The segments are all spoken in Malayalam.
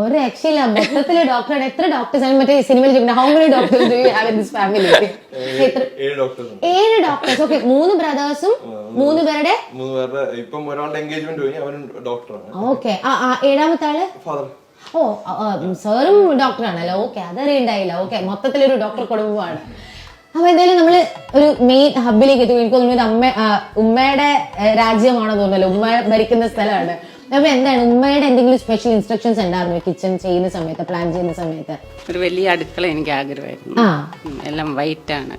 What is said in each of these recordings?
ഒരു രക്ഷയില്ല, മൊത്തത്തില് ഡോക്ടറാണ്. എത്ര ഡോക്ടേഴ്സ് ആണ് മറ്റേ സിനിമയിൽ how many doctors do you have in this family? 7 doctors. Okay, 3 ബ്രദേഴ്സും 3 പേരുടെ ഇപ്പം ഒരാളുടെ എൻഗേജ്മെന്റ് കഴിഞ്ഞ് അവൻ ഡോക്ടറാണ്. ഓക്കെ, ഏഴാമത്തെ ആള് ഫാദർ. ഓ, സാറും ഡോക്ടറാണല്ലോ. ഓക്കെ, അതറിയണ്ടായില്ല. ഓക്കെ, മൊത്തത്തിലൊരു ഡോക്ടർ കുടുംബമാണ്. അപ്പൊ എന്തായാലും നമ്മള് ഒരു മെയിൻ ഹബിലേക്ക് എത്തും. എനിക്ക് തോന്നുന്നത് ഉമ്മയുടെ രാജ്യമാണോ തോന്നുന്നല്ലോ, ഉമ്മ ഭരിക്കുന്ന സ്ഥലമാണ്. അപ്പൊ എന്താണ് ഉമ്മയുടെ എന്തെങ്കിലും സ്പെഷ്യൽ ഇൻസ്ട്രക്ഷൻസ് ഉണ്ടായിരുന്നു കിച്ചൺ ചെയ്യുന്ന സമയത്ത്, പ്ലാൻ ചെയ്യുന്ന സമയത്ത്? ഒരു വലിയ അടുക്കള എനിക്ക് ആഗ്രഹമായിരുന്നു. എല്ലാം വൈറ്റ് ആണ്.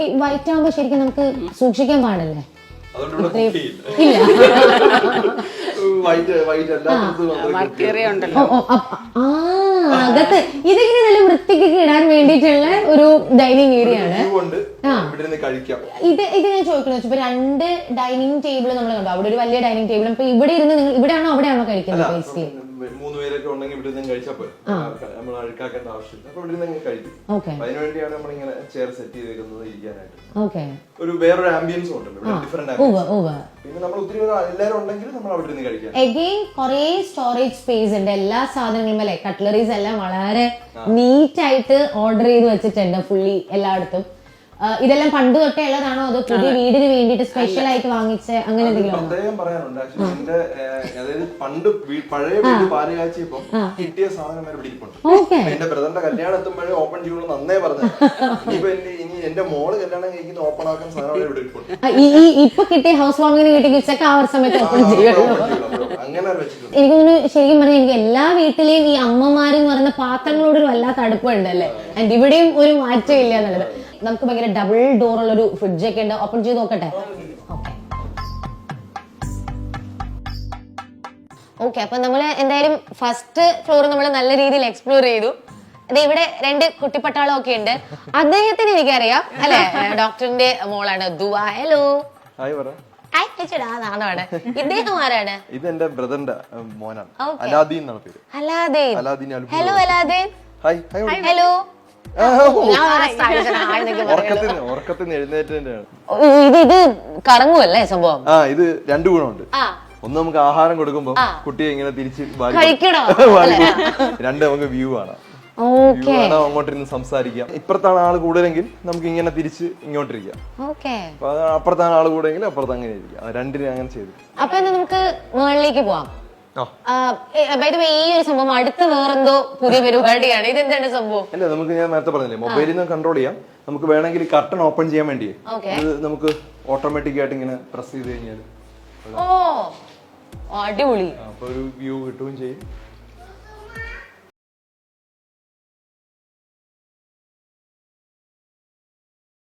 ഈ വൈറ്റ് ആകുമ്പോ ശരിക്കും നമുക്ക് സൂക്ഷിക്കാൻ പാടില്ലേ? ഇല്ല, അകത്ത് ഇതെങ്ങനെ നല്ല വൃത്തിക്കൊക്കെ ഇടാൻ വേണ്ടിയിട്ടുള്ള ഒരു ഡൈനിങ് ഏരിയ ആണ്. ഇത് ഞാൻ ചോദിക്കുന്നത്, ഇപ്പൊ 2 ഡൈനിങ് ടേബിൾ നമ്മൾ കണ്ടു, അവിടെ ഒരു വലിയ ഡൈനിങ് ടേബിൾ. അപ്പൊ ഇവിടെ ഇരുന്ന് നിങ്ങൾ ഇവിടെയാണോ അവിടെയാണോ കഴിക്കുന്നത്? ബേസിക്കലി 3 പേരൊക്കെ ഉണ്ടെങ്കിൽ ഇവിടെ നിന്ന് കഴിച്ചാൽ നമ്മൾ അഴുക്കാക്കേണ്ട ആവശ്യമില്ല. അപ്പൊ ഇവിടെ നിന്ന് കഴിക്കും. അതിനുവേണ്ടിയാണ് നമ്മളിങ്ങനെ ചെയർ സെറ്റ് ചെയ്തേക്കുന്നത് ഇരിക്കാനായിട്ട്. ഒരു വേറൊരു ആംബിയൻസും ഉണ്ടല്ലോ, ഡിഫറെന്റ് ആംബിയൻസ്. പിന്നെ നമ്മൾ ഒത്തിരി എല്ലാവരും ഉണ്ടെങ്കിൽ നമ്മൾ അവിടെ നിന്ന് കഴിക്കാം. അഗെയിൻ കുറെ സ്റ്റോറേജ് സ്പേസ് ഉണ്ട്. എല്ലാ സാധനങ്ങളും അല്ലെ, കട്ട്ലറീസ് എല്ലാം വളരെ നീറ്റ് ആയിട്ട് ഓർഡർ ചെയ്ത് വെച്ചിട്ടുണ്ട് ഫുള്ളി എല്ലായിടത്തും. ഇതെല്ലാം പണ്ട് തൊട്ടേ ഉള്ളതാണോ അതോ പുതിയ വീടിന് വേണ്ടിട്ട് സ്പെഷ്യൽ ആയിട്ട് വാങ്ങിച്ച അങ്ങനെ എന്തെങ്കിലും? പ്രത്യേകം പറയാനുണ്ട്, എന്റെ അതായത് പണ്ട് പഴയ വീട് പാല് കാച്ചിയപ്പോ കിട്ടിയ സാധനം വരെ പിടിക്കുന്നുണ്ട്. എന്റെ ബ്രദറിന്റെ കല്യാണം എത്തുമ്പോഴേ ഓപ്പൺ ചെയ്യുള്ളൂ നന്നേ പറഞ്ഞു. ഇനി എന്റെ മോള് കല്യാണം കഴിക്കുന്ന ഓപ്പൺ ആക്കുന്ന സാധനം ഇവിടെ ഇരിപ്പുണ്ട്. ഇപ്പൊ കിട്ടിയ ഹൗസ് വാമിങ്ങിന് കിട്ടിയ ഗിഫ്റ്റ് ആ ഒരു സമയത്ത് ഓപ്പൺ ചെയ്യുള്ളൂ. അങ്ങനെ വെച്ചിട്ടുണ്ട്. എനിക്ക് തോന്നുന്നു ശരിക്കും പറഞ്ഞാൽ എനിക്ക് എല്ലാ വീട്ടിലെയും ഈ അമ്മമാരെന്ന് പറയുന്ന പാത്രങ്ങളോടൊരു വല്ലാത്ത അടുപ്പുണ്ടല്ലേ. ആൻഡ് ഇവിടെയും ഒരു മാറ്റം ഇല്ല എന്നുള്ളത്. നമുക്ക് ഭയങ്കര ഡബിൾ ഡോർ ഉള്ള ഒരു ഫ്രിഡ്ജ് ഒക്കെ ഉണ്ട്. ഓപ്പൺ ചെയ്ത് നോക്കട്ടെ? ഓക്കെ, അപ്പൊ നമ്മള് എന്തായാലും ഫസ്റ്റ് ഫ്ലോർ നമ്മൾ നല്ല രീതിയിൽ എക്സ്പ്ലോർ ചെയ്തു. അത് ഇവിടെ 2 കുട്ടിപ്പട്ടാളം ഒക്കെ ഉണ്ട്. അദ്ദേഹത്തിന് എനിക്കറിയാം അല്ലെ, ഡോക്ടറിന്റെ മോളാണ് ദുവ. ഹലോ. ഇദ്ദേഹം ആരാണ്? ഇത് എന്റെ ബ്രദറിന്റെ മോനാണ്, അലാദീൻ എന്നാണ് പേര്. അലാദീൻ. ഹലോ അലാദീൻ. ഹലോ. ഇത് കറങ്ങുമല്ലേ സംഭവം? ഇത് 2 ഗുണമുണ്ട്. ഒന്ന്, നമുക്ക് ആഹാരം കൊടുക്കുമ്പോ കുട്ടിയെ ഇങ്ങനെ തിരിച്ച് 2 നമുക്ക് വ്യൂ ആണ്. അങ്ങോട്ടിരുന്ന് സംസാരിക്കാം. ഇപ്പുറത്താണ് ആള് കൂടുതലെങ്കിൽ നമുക്ക് ഇങ്ങനെ തിരിച്ച് ഇങ്ങോട്ടിരിക്കാം. അപ്പുറത്താണ് ആള് കൂടുതലെങ്കിൽ അപ്പുറത്ത് അങ്ങനെ ഇരിക്കാം. 2 അങ്ങനെ ചെയ്തു. അപ്പൊ നമുക്ക് മുകളിലേക്ക് പോവാം. ഈ ഒരു സംഭവം അടുത്ത് വേറെന്തോ പുതിയ പരിപാടിയാണ്. ഇതെന്താണ് സംഭവം? അല്ല, നമുക്ക് ഞാൻ നേരത്തെ പറഞ്ഞില്ലേ, മൊബൈലിൽ നിന്ന് കൺട്രോൾ ചെയ്യാം. നമുക്ക് വേണമെങ്കിൽ കർട്ടൻ ഓപ്പൺ ചെയ്യാൻ വേണ്ടി നമുക്ക് ഓട്ടോമാറ്റിക് ആയിട്ട് ഇങ്ങനെ പ്രസ് ചെയ്ത് കഴിഞ്ഞാൽ അടിപൊളി അപ്പൊ ഒരു വ്യൂ കിട്ടുകയും ചെയ്യും.